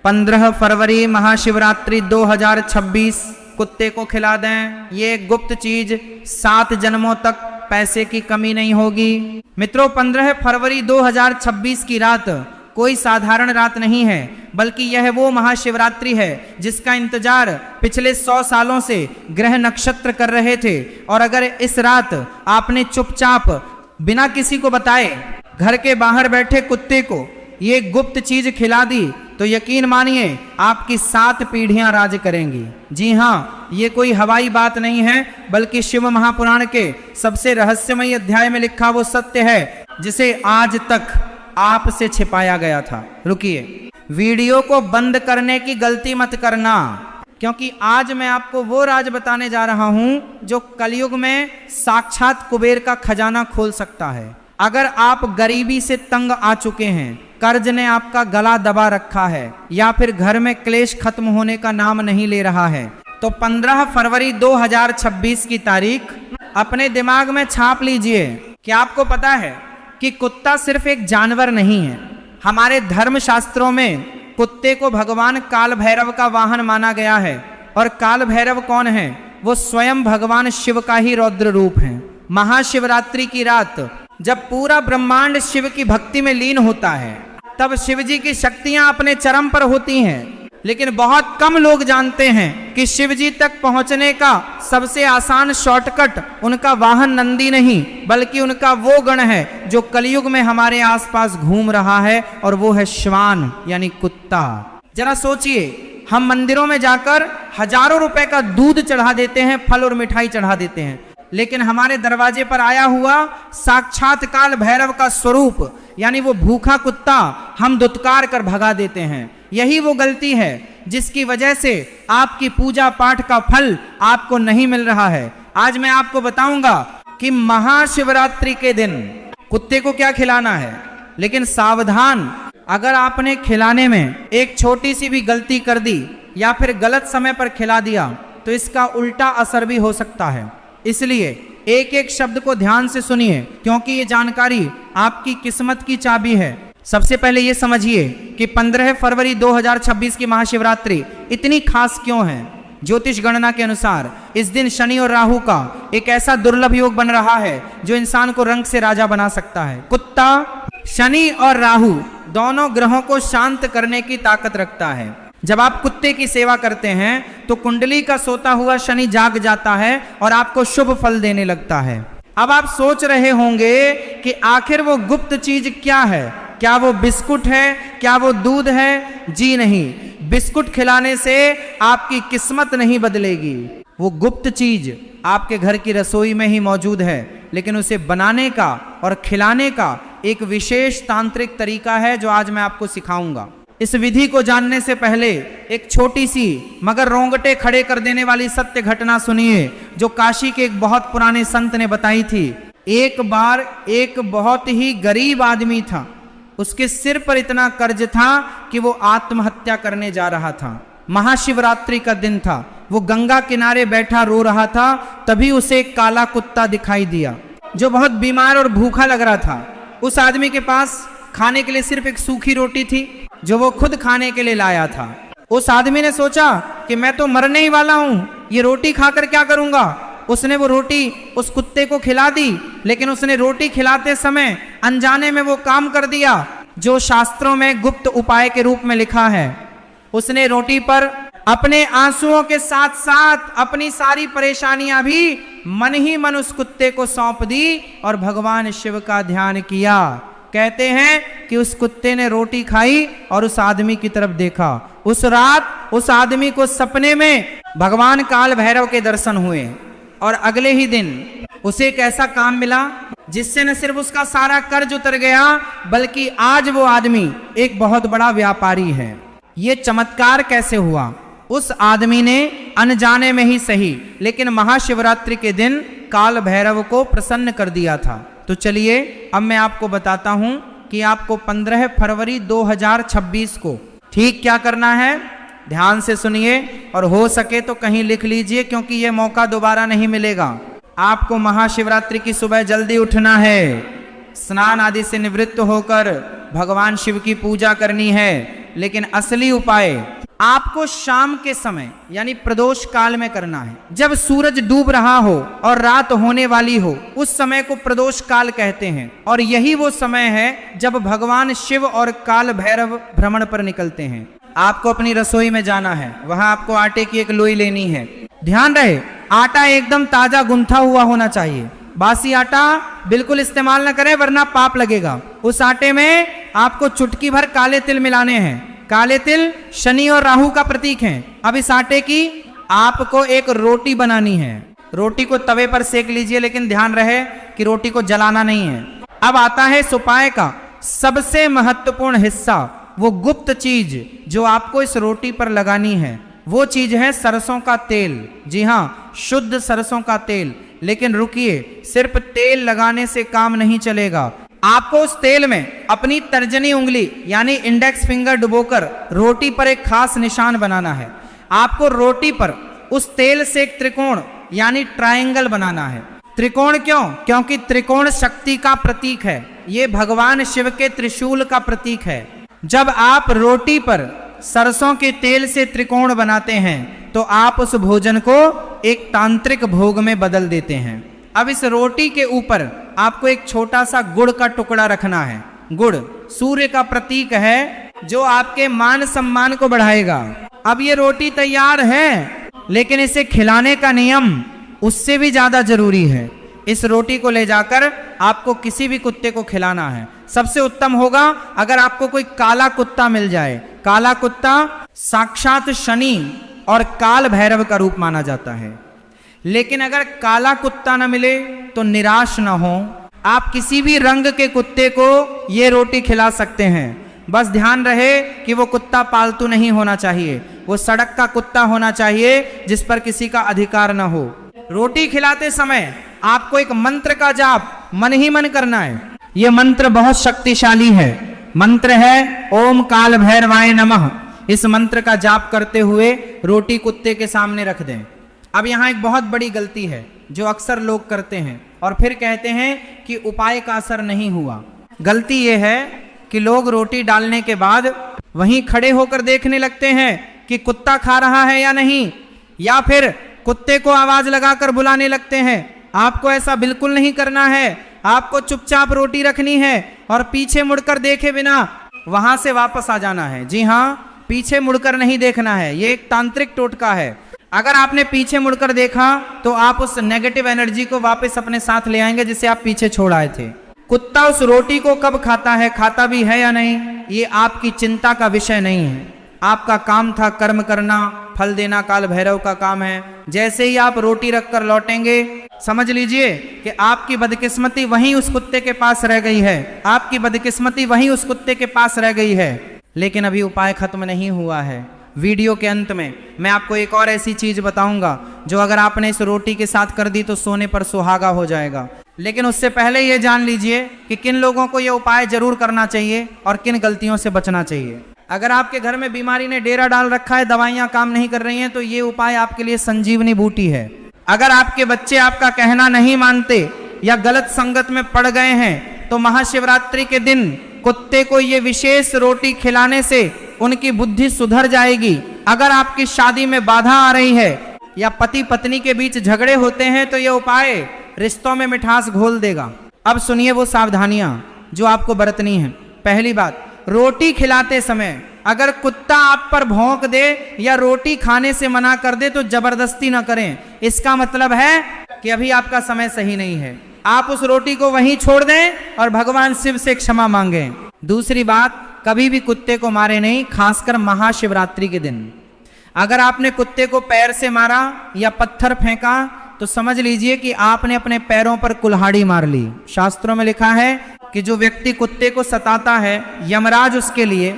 15 फरवरी महाशिवरात्रि 2026 कुत्ते को खिला दें, ये गुप्त चीज 7 जन्मों तक पैसे की कमी नहीं होगी। मित्रों, 15 फरवरी 2026 की रात कोई साधारण रात नहीं है, बल्कि यह वो महाशिवरात्रि है जिसका इंतजार पिछले 100 सालों से ग्रह नक्षत्र कर रहे थे। और अगर इस रात आपने चुपचाप बिना किसी को बताए घर के बाहर बैठे कुत्ते को ये गुप्त चीज खिला दी तो यकीन मानिए आपकी 7 पीढ़ियां राज करेंगी। जी हाँ, ये कोई हवाई बात नहीं है, बल्कि शिव महापुराण के सबसे रहस्यमयी अध्याय में लिखा वो सत्य है जिसे आज तक आपसे छिपाया गया था। रुकिए, वीडियो को बंद करने की गलती मत करना, क्योंकि आज मैं आपको वो राज बताने जा रहा हूं जो कलयुग में साक्षात कुबेर का खजाना खोल सकता है। अगर आप गरीबी से तंग आ चुके हैं, कर्ज ने आपका गला दबा रखा है, या फिर घर में क्लेश खत्म होने का नाम नहीं ले रहा है, तो 15 फरवरी 2026 की तारीख अपने दिमाग में छाप लीजिए। क्या आपको पता है कि कुत्ता सिर्फ एक जानवर नहीं है। हमारे धर्म शास्त्रों में कुत्ते को भगवान काल भैरव का वाहन माना गया है। और काल भैरव कौन है? वो स्वयं भगवान शिव का ही रौद्र रूप है। महाशिवरात्रि की रात जब पूरा ब्रह्मांड शिव की भक्ति में लीन होता है, तब शिव जी की शक्तियां अपने चरम पर होती हैं। लेकिन बहुत कम लोग जानते हैं कि शिव जी तक पहुंचने का सबसे आसान शॉर्टकट उनका वाहन नंदी नहीं, बल्कि उनका वो गण है जो कलयुग में हमारे आसपास घूम रहा है, और वो है श्वान यानी कुत्ता। जरा सोचिए, हम मंदिरों में जाकर हजारों रुपए का दूध चढ़ा देते हैं, फल और मिठाई चढ़ा देते हैं, लेकिन हमारे दरवाजे पर आया हुआ साक्षात काल भैरव का स्वरूप यानी वो भूखा कुत्ता हम दुत्कार कर भगा देते हैं। यही वो गलती है जिसकी वजह से आपकी पूजा पाठ का फल आपको नहीं मिल रहा है। आज मैं आपको बताऊंगा कि महाशिवरात्रि के दिन कुत्ते को क्या खिलाना है। लेकिन सावधान, अगर आपने खिलाने में एक छोटी सी भी गलती कर दी या फिर गलत समय पर खिला दिया तो इसका उल्टा असर भी हो सकता है। इसलिए एक एक शब्द को ध्यान से सुनिए, क्योंकि ये जानकारी आपकी किस्मत की चाबी है। सबसे पहले ये समझिए कि 15 फरवरी 2026 की महाशिवरात्रि इतनी खास क्यों है। ज्योतिष गणना के अनुसार इस दिन शनि और राहु का एक ऐसा दुर्लभ योग बन रहा है जो इंसान को रंग से राजा बना सकता है। कुत्ता शनि और राहु दोनों ग्रहों को शांत करने की ताकत रखता है। जब आप कुत्ते की सेवा करते हैं तो कुंडली का सोता हुआ शनि जाग जाता है और आपको शुभ फल देने लगता है। अब आप सोच रहे होंगे कि आखिर वो गुप्त चीज क्या है? क्या वो बिस्कुट है? क्या वो दूध है? जी नहीं, बिस्कुट खिलाने से आपकी किस्मत नहीं बदलेगी। वो गुप्त चीज आपके घर की रसोई में ही मौजूद है, लेकिन उसे बनाने का और खिलाने का एक विशेष तांत्रिक तरीका है जो आज मैं आपको सिखाऊंगा। इस विधि को जानने से पहले एक छोटी सी मगर रोंगटे खड़े कर देने वाली सत्य घटना सुनिए जो काशी के एक बहुत पुराने संत ने बताई थी। एक बार एक बहुत ही गरीब आदमी था, उसके सिर पर इतना कर्ज था कि वो आत्महत्या करने जा रहा था। महाशिवरात्रि का दिन था, वो गंगा किनारे बैठा रो रहा था। तभी उसे एक काला कुत्ता दिखाई दिया जो बहुत बीमार और भूखा लग रहा था। उस आदमी के पास खाने के लिए सिर्फ एक सूखी रोटी थी जो वो खुद खाने के लिए लाया था। उस आदमी ने सोचा कि मैं तो मरने ही वाला हूं, ये रोटी खाकर क्या करूंगा। उसने वो रोटी उस कुत्ते को खिला दी, लेकिन उसने रोटी खिलाते समय अनजाने में वो काम कर दिया जो शास्त्रों में गुप्त उपाय के रूप में लिखा है। उसने रोटी पर अपने आंसुओं के साथ साथ अपनी सारी परेशानियां भी मन ही मन उस कुत्ते को सौंप दी और भगवान शिव का ध्यान किया। कहते हैं कि उस कुत्ते ने रोटी खाई और उस आदमी की तरफ देखा। उस रात उस आदमी को सपने में भगवान काल भैरव के दर्शन हुए और अगले ही दिन उसे एक ऐसा काम मिला जिससे न सिर्फ उसका सारा कर्ज उतर गया, बल्कि आज वो आदमी एक बहुत बड़ा व्यापारी है। ये चमत्कार कैसे हुआ? उस आदमी ने अनजाने में ही सही, लेकिन महाशिवरात्रि के दिन काल भैरव को प्रसन्न कर दिया था। तो चलिए अब मैं आपको बताता हूं कि आपको 15 फरवरी 2026 को ठीक क्या करना है। ध्यान से सुनिए और हो सके तो कहीं लिख लीजिए, क्योंकि यह मौका दोबारा नहीं मिलेगा। आपको महाशिवरात्रि की सुबह जल्दी उठना है, स्नान आदि से निवृत्त होकर भगवान शिव की पूजा करनी है। लेकिन असली उपाय आपको शाम के समय यानी प्रदोष काल में करना है। जब सूरज डूब रहा हो और रात होने वाली हो, उस समय को प्रदोष काल कहते हैं। और यही वो समय है जब भगवान शिव और काल भैरव भ्रमण पर निकलते हैं। आपको अपनी रसोई में जाना है, वहां आपको आटे की एक लोई लेनी है। ध्यान रहे, आटा एकदम ताजा गुंथा हुआ होना चाहिए। बासी आटा बिल्कुल इस्तेमाल न करें वरना पाप लगेगा। उस आटे में आपको चुटकी भर काले तिल मिलाने हैं। काले तिल शनि और राहु का प्रतीक हैं। अब इस आटे की आपको एक रोटी बनानी है। रोटी को तवे पर सेक लीजिए, लेकिन ध्यान रहे कि रोटी को जलाना नहीं है। अब आता है इस उपाय का सबसे महत्वपूर्ण हिस्सा, वो गुप्त चीज जो आपको इस रोटी पर लगानी है। वो चीज है सरसों का तेल। जी हाँ, शुद्ध सरसों का तेल। लेकिन रुकिए, सिर्फ तेल लगाने से काम नहीं चलेगा। आपको उस तेल में अपनी तर्जनी उंगली यानी इंडेक्स फिंगर डुबोकर रोटी पर एक खास निशान बनाना है। आपको रोटी पर उस तेल से एक त्रिकोण यानी ट्रायंगल बनाना है। त्रिकोण क्यों? क्योंकि त्रिकोण शक्ति का प्रतीक है। ये भगवान शिव के त्रिशूल का प्रतीक है। जब आप रोटी पर सरसों के तेल से त्रिकोण बनाते हैं तो आप उस भोजन को एक तांत्रिक भोग में बदल देते हैं। अब इस रोटी के ऊपर आपको एक छोटा सा गुड़ का टुकड़ा रखना है। गुड़ सूर्य का प्रतीक है जो आपके मान सम्मान को बढ़ाएगा। अब ये रोटी तैयार है, लेकिन इसे खिलाने का नियम उससे भी ज्यादा जरूरी है। इस रोटी को ले जाकर आपको किसी भी कुत्ते को खिलाना है। सबसे उत्तम होगा अगर आपको कोई काला कुत्ता मिल जाए। काला कुत्ता साक्षात शनि और काल भैरव का रूप माना जाता है। लेकिन अगर काला कुत्ता न मिले तो निराश न हो, आप किसी भी रंग के कुत्ते को ये रोटी खिला सकते हैं। बस ध्यान रहे कि वो कुत्ता पालतू नहीं होना चाहिए, वो सड़क का कुत्ता होना चाहिए जिस पर किसी का अधिकार न हो। रोटी खिलाते समय आपको एक मंत्र का जाप मन ही मन करना है। यह मंत्र बहुत शक्तिशाली है। मंत्र है ओम काल भैरवाय नमः। इस मंत्र का जाप करते हुए रोटी कुत्ते के सामने रख दें। अब यहाँ एक बहुत बड़ी गलती है जो अक्सर लोग करते हैं और फिर कहते हैं कि उपाय का असर नहीं हुआ। गलती यह है कि लोग रोटी डालने के बाद वहीं खड़े होकर देखने लगते हैं कि कुत्ता खा रहा है या नहीं, या फिर कुत्ते को आवाज लगाकर बुलाने लगते हैं। आपको ऐसा बिल्कुल नहीं करना है। आपको चुपचाप रोटी रखनी है और पीछे मुड़कर देखे बिना वहां से वापस आ जाना है। जी हाँ, पीछे मुड़कर नहीं देखना है। ये एक तांत्रिक टोटका है। अगर आपने पीछे मुड़कर देखा तो आप उस नेगेटिव एनर्जी को वापस अपने साथ ले आएंगे जिसे आप पीछे छोड़ आए थे। कुत्ता उस रोटी को कब खाता है, खाता भी है या नहीं, ये आपकी चिंता का विषय नहीं है। आपका काम था कर्म करना, फल देना काल भैरव का काम है। जैसे ही आप रोटी रखकर लौटेंगे, समझ लीजिए कि आपकी बदकिस्मती वहीं उस कुत्ते के पास रह गई है। आपकी बदकिस्मती वहीं उस कुत्ते के पास रह गई है। लेकिन अभी उपाय खत्म नहीं हुआ है। वीडियो के अंत में मैं आपको एक और ऐसी चीज बताऊंगा जो अगर आपने इस रोटी के साथ कर दी तो सोने पर सुहागा हो जाएगा। लेकिन उससे पहले ये जान लीजिए कि किन लोगों को ये उपाय जरूर करना चाहिए और किन गलतियों से बचना चाहिए। अगर आपके घर में बीमारी ने डेरा डाल रखा है, दवाइयां काम नहीं कर रही हैं, तो ये उपाय आपके लिए संजीवनी बूटी है। अगर आपके बच्चे आपका कहना नहीं मानते या गलत संगत में पड़ गए हैं तो महाशिवरात्रि के दिन कुत्ते को ये विशेष रोटी खिलाने से उनकी बुद्धि सुधर जाएगी। अगर आपकी शादी में बाधा आ रही है या पति पत्नी के बीच झगड़े होते हैं तो यह उपाय रिश्तों में मिठास घोल देगा। अब सुनिए वो सावधानियां जो आपको बरतनी है। पहली बात, रोटी खिलाते समय अगर कुत्ता आप पर भौंक दे या रोटी खाने से मना कर दे तो जबरदस्ती ना करें। इसका मतलब है कि अभी आपका समय सही नहीं है। आप उस रोटी को वहीं छोड़ दें और भगवान शिव से क्षमा मांगें। दूसरी बात, कभी भी कुत्ते को मारे नहीं, खासकर महाशिवरात्रि के दिन। अगर आपने कुत्ते को पैर से मारा या पत्थर फेंका तो समझ लीजिए कि आपने अपने पैरों पर कुल्हाड़ी मार ली। शास्त्रों में लिखा है कि जो व्यक्ति कुत्ते को सताता है, यमराज उसके लिए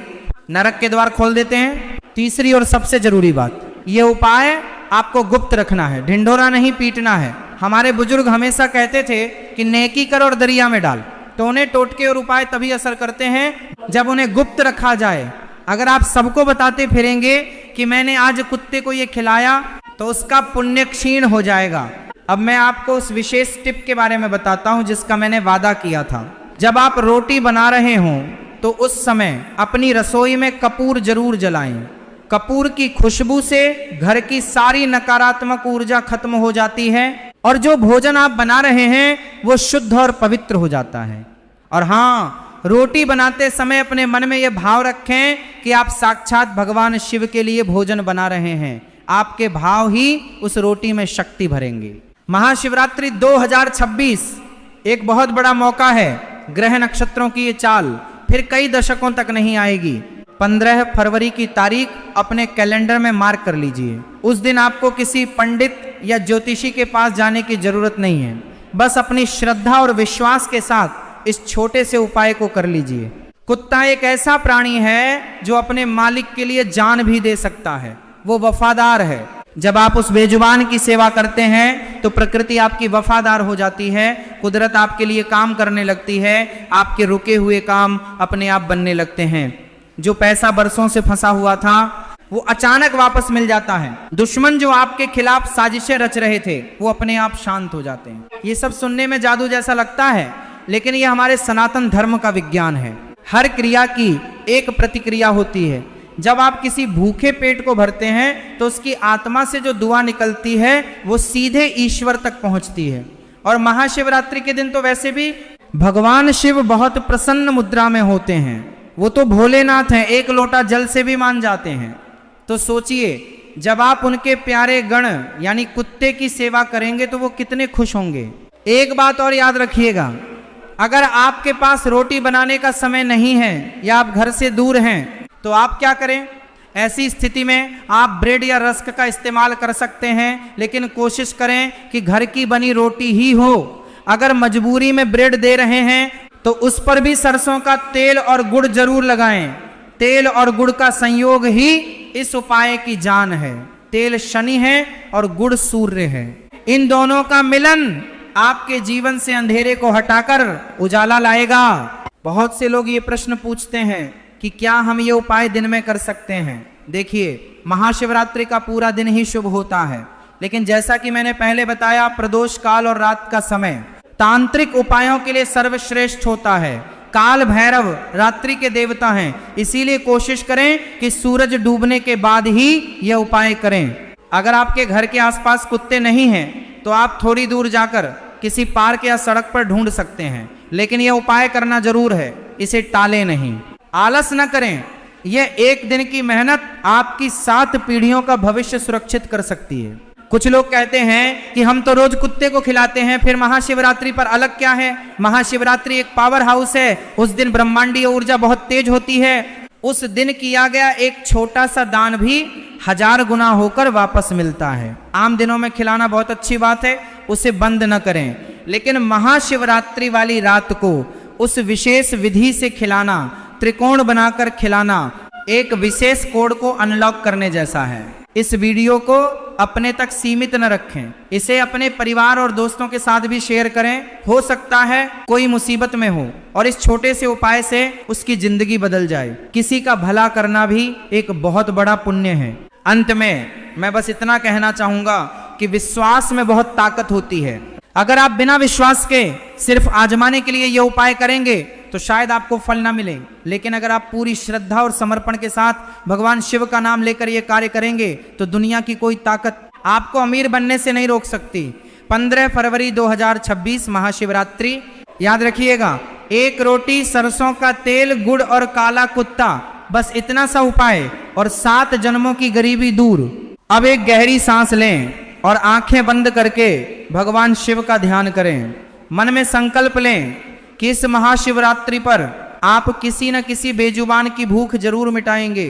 नरक के द्वार खोल देते हैं। तीसरी और सबसे जरूरी बात, ये उपाय आपको गुप्त रखना है, ढिंढोरा नहीं पीटना है। हमारे बुजुर्ग हमेशा कहते थे कि नेकी कर और दरिया में डाल। तो उन्हें टोटके और उपाय तभी असर करते हैं जब उन्हें गुप्त रखा जाए। अगर आप सबको बताते फिरेंगे कि मैंने आज कुत्ते को ये खिलाया तो उसका पुण्य क्षीण हो जाएगा। अब मैं आपको उस विशेष टिप के बारे में बताता हूं जिसका मैंने वादा किया था। जब आप रोटी बना रहे हों तो उस समय अपनी रसोई में कपूर जरूर जलाएं। कपूर की खुशबू से घर की सारी नकारात्मक ऊर्जा खत्म हो जाती है और जो भोजन आप बना रहे हैं वो शुद्ध और पवित्र हो जाता है। और हाँ, रोटी बनाते समय अपने मन में यह भाव रखें कि आप साक्षात भगवान शिव के लिए भोजन बना रहे हैं। आपके भाव ही उस रोटी में शक्ति भरेंगे। महाशिवरात्रि 2026 एक बहुत बड़ा मौका है। ग्रह नक्षत्रों की ये चाल फिर कई दशकों तक नहीं आएगी। 15 फरवरी की तारीख अपने कैलेंडर में मार्क कर लीजिए। उस दिन आपको किसी पंडित या ज्योतिषी के पास जाने की जरूरत नहीं है। बस अपनी श्रद्धा और विश्वास के साथ इस छोटे से उपाय को कर लीजिए। कुत्ता एक ऐसा प्राणी है जो अपने मालिक के लिए जान भी दे सकता है। वो वफादार है। जब आप उस बेजुबान की सेवा करते हैं तो प्रकृति आपकी वफादार हो जाती है। कुदरत आपके लिए काम करने लगती है। आपके रुके हुए काम अपने आप बनने लगते हैं। जो पैसा बरसों से फंसा हुआ था वो अचानक वापस मिल जाता है। दुश्मन जो आपके खिलाफ साजिशें रच रहे थे वो अपने आप शांत हो जाते हैं। ये सब सुनने में जादू जैसा लगता है, लेकिन ये हमारे सनातन धर्म का विज्ञान है। हर क्रिया की एक प्रतिक्रिया होती है। जब आप किसी भूखे पेट को भरते हैं तो उसकी आत्मा से जो दुआ निकलती है वो सीधे ईश्वर तक पहुंचती है। और महाशिवरात्रि के दिन तो वैसे भी भगवान शिव बहुत प्रसन्न मुद्रा में होते हैं। वो तो भोलेनाथ हैं, एक लोटा जल से भी मान जाते हैं। तो सोचिए, जब आप उनके प्यारे गण यानी कुत्ते की सेवा करेंगे तो वो कितने खुश होंगे। एक बात और याद रखिएगा, अगर आपके पास रोटी बनाने का समय नहीं है या आप घर से दूर हैं तो आप क्या करें? ऐसी स्थिति में आप ब्रेड या रस्क का इस्तेमाल कर सकते हैं, लेकिन कोशिश करें कि घर की बनी रोटी ही हो। अगर मजबूरी में ब्रेड दे रहे हैं तो उस पर भी सरसों का तेल और गुड़ जरूर लगाएं। तेल और गुड़ का संयोग ही इस उपाय की जान है। तेल शनि है और गुड़ सूर्य है। इन दोनों का मिलन आपके जीवन से अंधेरे को हटाकर उजाला लाएगा। बहुत से लोग ये प्रश्न पूछते हैं कि क्या हम ये उपाय दिन में कर सकते हैं? देखिए, महाशिवरात्रि का पूरा दिन ही शुभ होता है, लेकिन जैसा कि मैंने पहले बताया, प्रदोष काल और रात का समय तांत्रिक उपायों के लिए सर्वश्रेष्ठ होता है। काल भैरव रात्रि के देवता हैं, इसीलिए कोशिश करें कि सूरज डूबने के बाद ही यह उपाय करें। अगर आपके घर के आसपास कुत्ते नहीं हैं तो आप थोड़ी दूर जाकर किसी पार्क या सड़क पर ढूंढ सकते हैं, लेकिन यह उपाय करना जरूर है। इसे टालें नहीं, आलस न करें। यह एक दिन की मेहनत आपकी 7 पीढ़ियों का भविष्य सुरक्षित कर सकती है। कुछ लोग कहते हैं कि हम तो रोज कुत्ते को खिलाते हैं, फिर महाशिवरात्रि पर अलग क्या है? महाशिवरात्रि एक पावर हाउस है। उस दिन ब्रह्मांडीय ऊर्जा बहुत तेज होती है। उस दिन किया गया एक छोटा सा दान भी 1000 गुना होकर वापस मिलता है। आम दिनों में खिलाना बहुत अच्छी बात है, उसे बंद न करें, लेकिन महाशिवरात्रि वाली रात को उस विशेष विधि से खिलाना, त्रिकोण बनाकर खिलाना, एक विशेष कोड को अनलॉक करने जैसा है। इस वीडियो को अपने तक सीमित न रखें, इसे अपने परिवार और दोस्तों के साथ भी शेयर करें। हो सकता है कोई मुसीबत में हो और इस छोटे से उपाय से उसकी जिंदगी बदल जाए। किसी का भला करना भी एक बहुत बड़ा पुण्य है। अंत में मैं बस इतना कहना चाहूंगा कि विश्वास में बहुत ताकत होती है। अगर आप बिना विश्वास के सिर्फ आजमाने के लिए यह उपाय करेंगे तो शायद आपको फल ना मिले, लेकिन अगर आप पूरी श्रद्धा और समर्पण के साथ भगवान शिव का नाम लेकर यह कार्य करेंगे तो दुनिया की कोई ताकत आपको अमीर बनने से नहीं रोक सकती। 15 फरवरी 2026 महाशिवरात्रि, याद रखिएगा, 1 रोटी, सरसों का तेल, गुड़ और काला कुत्ता, बस इतना सा उपाय और 7 जन्मों की गरीबी दूर। अब एक गहरी सांस लें और आंखें बंद करके भगवान शिव का ध्यान करें। मन में संकल्प लें कि इस महाशिवरात्रि पर आप किसी न किसी बेजुबान की भूख जरूर मिटाएंगे,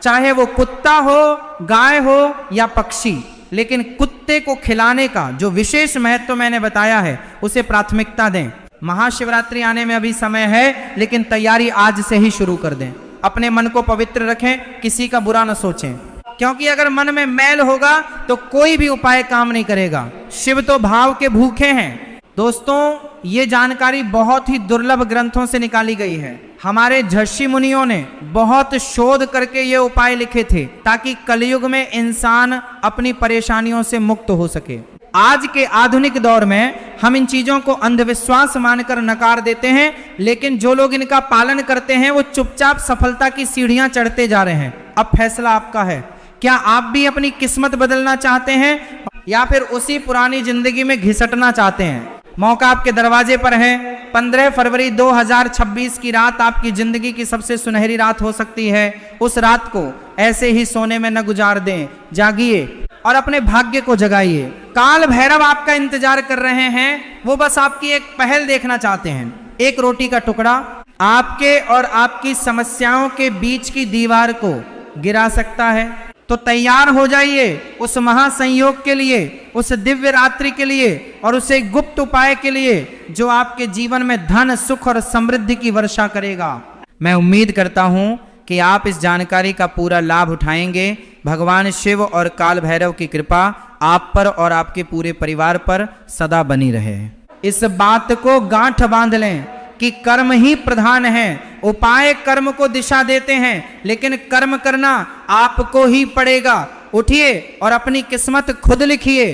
चाहे वो कुत्ता हो, गाय हो या पक्षी। लेकिन कुत्ते को खिलाने का जो विशेष महत्व मैंने बताया है उसे प्राथमिकता दें। महाशिवरात्रि आने में अभी समय है, लेकिन तैयारी आज से ही शुरू कर दें। अपने मन को पवित्र रखें, किसी का बुरा न सोचें, क्योंकि अगर मन में मैल होगा तो कोई भी उपाय काम नहीं करेगा। शिव तो भाव के भूखे हैं। दोस्तों, ये जानकारी बहुत ही दुर्लभ ग्रंथों से निकाली गई है। हमारे झषि मुनियों ने बहुत शोध करके ये उपाय लिखे थे ताकि कलयुग में इंसान अपनी परेशानियों से मुक्त हो सके। आज के आधुनिक दौर में हम इन चीजों को अंधविश्वास मानकर नकार देते हैं, लेकिन जो लोग इनका पालन करते हैं वो चुपचाप सफलता की सीढ़ियां चढ़ते जा रहे हैं। अब फैसला आपका है, क्या आप भी अपनी किस्मत बदलना चाहते हैं या फिर उसी पुरानी जिंदगी में घिसटना चाहते हैं? मौका आपके दरवाजे पर है। 15 फरवरी 2026 की रात आपकी जिंदगी की सबसे सुनहरी रात हो सकती है। उस रात को ऐसे ही सोने में न गुजार दें, जागिए और अपने भाग्य को जगाइए। काल भैरव आपका इंतजार कर रहे हैं, वो बस आपकी एक पहल देखना चाहते हैं। एक रोटी का टुकड़ा आपके और आपकी समस्याओं के बीच की दीवार को गिरा सकता है। तो तैयार हो जाइए उस महासंयोग के लिए, उस दिव्य रात्रि के लिए और उस एक गुप्त उपाय के लिए जो आपके जीवन में धन, सुख और समृद्धि की वर्षा करेगा। मैं उम्मीद करता हूं कि आप इस जानकारी का पूरा लाभ उठाएंगे। भगवान शिव और काल भैरव की कृपा आप पर और आपके पूरे परिवार पर सदा बनी रहे। इस बात को गांठ बांध लें कि कर्म ही प्रधान है। उपाय कर्म को दिशा देते हैं, लेकिन कर्म करना आपको ही पड़ेगा। उठिए और अपनी किस्मत खुद लिखिए।